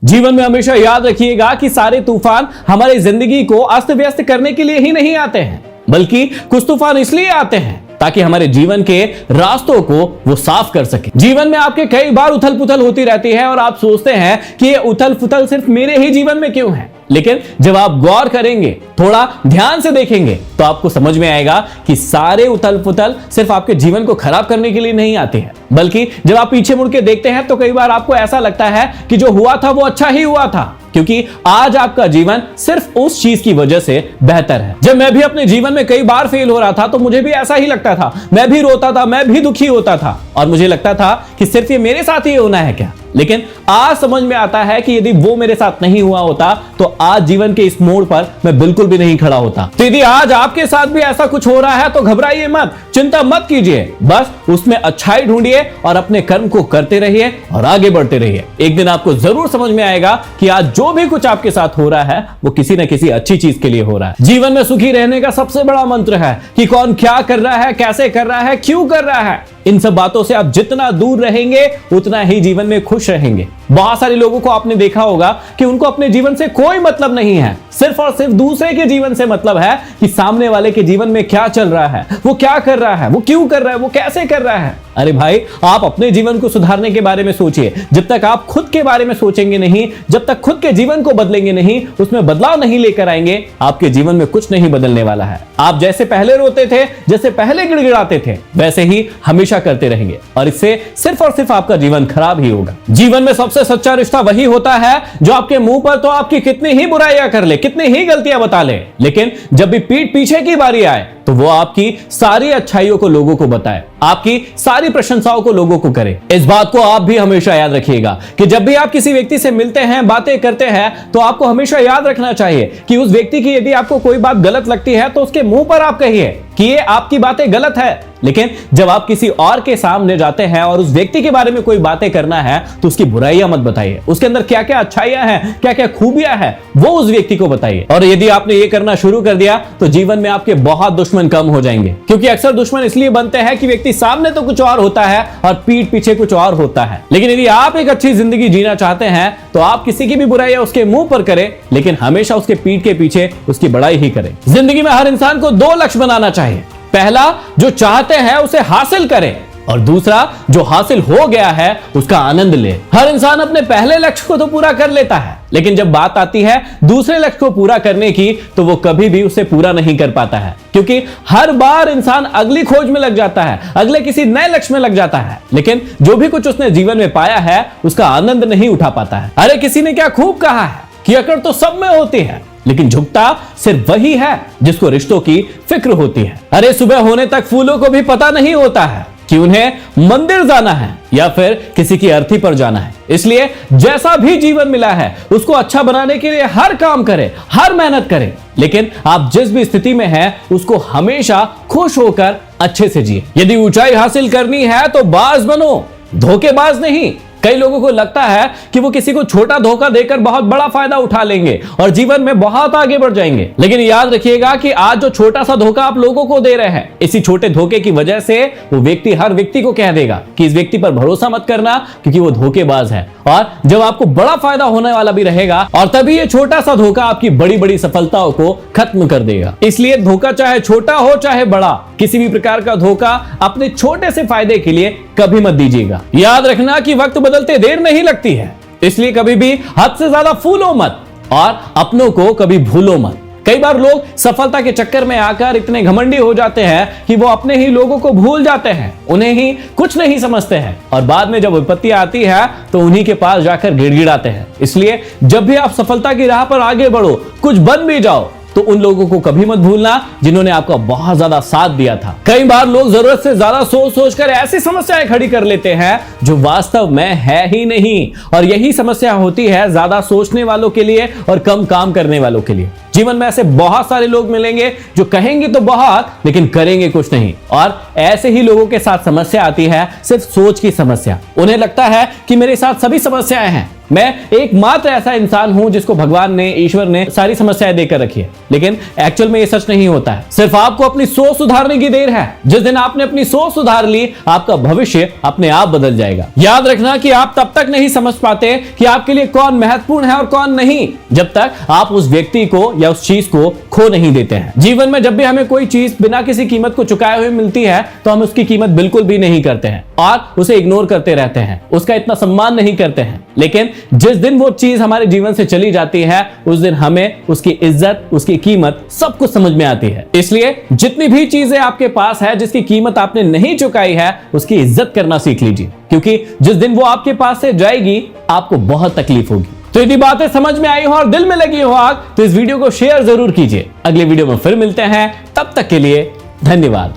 जीवन में हमेशा याद रखिएगा कि सारे तूफान हमारी जिंदगी को अस्त व्यस्त करने के लिए ही नहीं आते हैं, बल्कि कुछ तूफान इसलिए आते हैं ताकि हमारे जीवन के रास्तों को वो साफ कर सके। जीवन में आपके कई बार उथल पुथल होती रहती है और आप सोचते हैं कि ये उथल पुथल सिर्फ मेरे ही जीवन में क्यों है, लेकिन जब आप गौर करेंगे, थोड़ा ध्यान से देखेंगे, तो आपको समझ में आएगा कि सारे उथल पुथल सिर्फ आपके जीवन को खराब करने के लिए नहीं आते हैं, बल्कि जब आप पीछे मुड़ के देखते हैं तो कई बार आपको ऐसा लगता है कि जो हुआ था वो अच्छा ही हुआ था, क्योंकि आज आपका जीवन सिर्फ उस चीज की वजह से बेहतर है। जब मैं भी अपने जीवन में कई बार फेल हो रहा था तो मुझे भी ऐसा ही लगता था, मैं भी रोता था, मैं भी दुखी होता था और मुझे लगता था कि सिर्फ ये मेरे साथ ही होना है क्या। लेकिन आज समझ में आता है कि यदि वो मेरे साथ नहीं हुआ होता तो आज जीवन के इस मोड़ पर मैं बिल्कुल भी नहीं खड़ा होता। तो यदि आज आपके साथ भी ऐसा कुछ हो रहा है तो घबराइए मत, चिंता मत कीजिए, बस उसमें अच्छाई ढूंढिए और अपने कर्म को करते रहिए और आगे बढ़ते रहिए। एक दिन आपको जरूर समझ में आएगा कि आज जो भी कुछ आपके साथ हो रहा है वो किसी न किसी अच्छी चीज के लिए हो रहा है। जीवन में सुखी रहने का सबसे बड़ा मंत्र है कि कौन क्या कर रहा है, कैसे कर रहा है, क्यों कर रहा है। इन सब बातों से आप जितना दूर रहेंगे उतना ही जीवन में खुश रहेंगे। बहुत सारे लोगों को आपने देखा होगा कि उनको अपने जीवन से कोई मतलब नहीं है, सिर्फ और सिर्फ दूसरे के जीवन से मतलब है कि सामने वाले के जीवन में क्या चल रहा है, वो क्या कर रहा है, वो क्यों कर रहा है, वो कैसे कर रहा है। अरे भाई, आप अपने जीवन को सुधारने के बारे में सोचिए। जब तक आप खुद के बारे में सोचेंगे नहीं, जब तक खुद के जीवन को बदलेंगे नहीं, उसमें बदलाव नहीं लेकर आएंगे, आपके जीवन में कुछ नहीं बदलने वाला है। आप जैसे पहले रोते थे, जैसे पहले गिड़गिड़ाते थे, वैसे ही हमेशा करते रहेंगे और इससे सिर्फ और सिर्फ आपका जीवन खराब ही होगा। जीवन में सबसे सच्चा रिश्ता वही होता है जो आपके मुंह पर तो आपकी कितनी ही बुराइयां कर ले, कितनी ही गलतियां बता ले, लेकिन जब भी पीठ पीछे की बारी आए तो वो आपकी सारी अच्छाइयों को लोगों को बताए, आपकी सारी प्रशंसाओं को लोगों को करे। इस बात को आप भी हमेशा याद रखिएगा कि जब भी आप किसी व्यक्ति से मिलते हैं, बातें करते हैं, तो आपको हमेशा याद रखना चाहिए कि उस व्यक्ति की यदि आपको कोई बात गलत लगती है तो उसके मुंह पर आप कहिए कि ये आपकी बातें गलत है। लेकिन जब आप किसी और के सामने जाते हैं और उस व्यक्ति के बारे में कोई बातें करना है तो उसकी बुराइयां मत बताइए, उसके अंदर क्या क्या अच्छाइयां हैं, क्या क्या खूबियां हैं, वो उस व्यक्ति को बताइए। और यदि आपने ये करना शुरू कर दिया तो जीवन में आपके बहुत दुश्मन कम हो जाएंगे, क्योंकि अक्सर दुश्मन इसलिए बनते हैं कि व्यक्ति सामने तो कुछ और होता है और पीठ पीछे कुछ और होता है। लेकिन यदि आप एक अच्छी जिंदगी जीना चाहते हैं तो आप किसी की भी बुराइयां उसके मुंह पर करें, लेकिन हमेशा उसके पीठ के पीछे उसकी बड़ाई ही करें। जिंदगी में हर इंसान को दो लक्ष्य बनाना चाहिए। पहला, जो चाहते हैं उसे हासिल करें, और दूसरा, जो हासिल हो गया है उसका आनंद ले। हर इंसान अपने पहले लक्ष्य को तो पूरा कर लेता है, लेकिन जब बात आती है दूसरे लक्ष्य को पूरा करने की तो वो कभी भी उसे पूरा नहीं कर पाता है, क्योंकि हर बार इंसान अगली खोज में लग जाता है, अगले किसी नए लक्ष्य में लग जाता है, लेकिन जो भी कुछ उसने जीवन में पाया है उसका आनंद नहीं उठा पाता है। अरे किसी ने क्या खूब कहा है कि अकड़ तो सब में होती है, लेकिन झुकता सिर्फ वही है जिसको रिश्तों की फिक्र होती है। अरे सुबह होने तक फूलों को भी पता नहीं होता है कि उन्हें मंदिर जाना है या फिर किसी की अर्थी पर जाना है। इसलिए जैसा भी जीवन मिला है उसको अच्छा बनाने के लिए हर काम करें, हर मेहनत करें, लेकिन आप जिस भी स्थिति में हैं उसको हमेशा खुश होकर अच्छे से जिए। यदि ऊंचाई हासिल करनी है तो बाज बनो, धोखेबाज नहीं। कई लोगों को लगता है कि वो किसी को छोटा धोखा देकर बहुत बड़ा फायदा उठा लेंगे और जीवन में बहुत आगे बढ़ जाएंगे, लेकिन याद रखिएगा कि आज जो छोटा सा धोखा आप लोगों को दे रहे हैं, इसी छोटे धोखे की वजह से वो व्यक्ति हर व्यक्ति को कह देगा कि इस व्यक्ति पर भरोसा मत करना क्योंकि वो धोखेबाज है। और जब आपको बड़ा फायदा होने वाला भी रहेगा और तभी ये छोटा सा धोखा आपकी बड़ी बड़ी सफलताओं को खत्म कर देगा। इसलिए धोखा चाहे छोटा हो चाहे बड़ा, किसी भी प्रकार का धोखा अपने छोटे से फायदे के लिए कभी मत दीजिएगा। याद रखना कि वक्त बदलते देर नहीं लगती है, इसलिए कभी भी हद से ज्यादा फूलो मत और अपनों को कभी भूलो मत। कई बार लोग सफलता के चक्कर में आकर इतने घमंडी हो जाते हैं कि वो अपने ही लोगों को भूल जाते हैं, उन्हें ही कुछ नहीं समझते हैं और बाद में जब विपत्ति आती है तो उन्हीं के पास जाकर गिड़गिड़ाते हैं। इसलिए जब भी आप सफलता की राह पर आगे बढ़ो, कुछ बन भी जाओ, तो उन लोगों को कभी मत भूलना जिन्होंने आपका बहुत ज्यादा साथ दिया था। कई बार लोग जरूरत से ज्यादा सोच सोच कर ऐसी समस्याएं खड़ी कर लेते हैं जो वास्तव में है ही नहीं, और यही समस्या होती है ज्यादा सोचने वालों के लिए और कम काम करने वालों के लिए। जीवन में ऐसे बहुत सारे लोग मिलेंगे जो कहेंगे तो बहुत लेकिन करेंगे कुछ नहीं, और ऐसे ही लोगों के साथ समस्या आती है सिर्फ सोच की समस्या। उन्हें लगता है कि मेरे साथ सभी समस्याएं हैं, मैं एकमात्र ऐसा इंसान हूं जिसको भगवान ने, ईश्वर ने सारी समस्याएं देकर रखी है। लेकिन एक्चुअल में ये सच नहीं होता है। सिर्फ आपको अपनी सोच सुधारने की देर है। जिस दिन आपने अपनी सोच सुधार ली, आपका भविष्य अपने आप बदल जाएगा। याद रखना कि आप तब तक नहीं समझ पाते कि आपके लिए कौन महत्वपूर्ण है और कौन नहीं, जब तक आप उस व्यक्ति को या उस चीज को खो नहीं देते हैं। जीवन में जब भी हमें कोई चीज बिना किसी कीमत को चुकाए हुए मिलती है तो हम उसकी कीमत बिल्कुल भी नहीं करते हैं और उसे इग्नोर करते रहते हैं, उसका इतना सम्मान नहीं करते हैं। लेकिन जिस दिन वो चीज हमारे जीवन से चली जाती है, उस दिन हमें उसकी इज्जत, उसकी कीमत सब कुछ समझ में आती है। इसलिए जितनी भी चीजें आपके पास है जिसकी कीमत आपने नहीं चुकाई है, उसकी इज्जत करना सीख लीजिए, क्योंकि जिस दिन वो आपके पास से जाएगी आपको बहुत तकलीफ होगी। तो यदि बातें समझ में आई हो और दिल में लगी हो आग, तो इस वीडियो को शेयर जरूर कीजिए। अगले वीडियो में फिर मिलते हैं, तब तक के लिए धन्यवाद।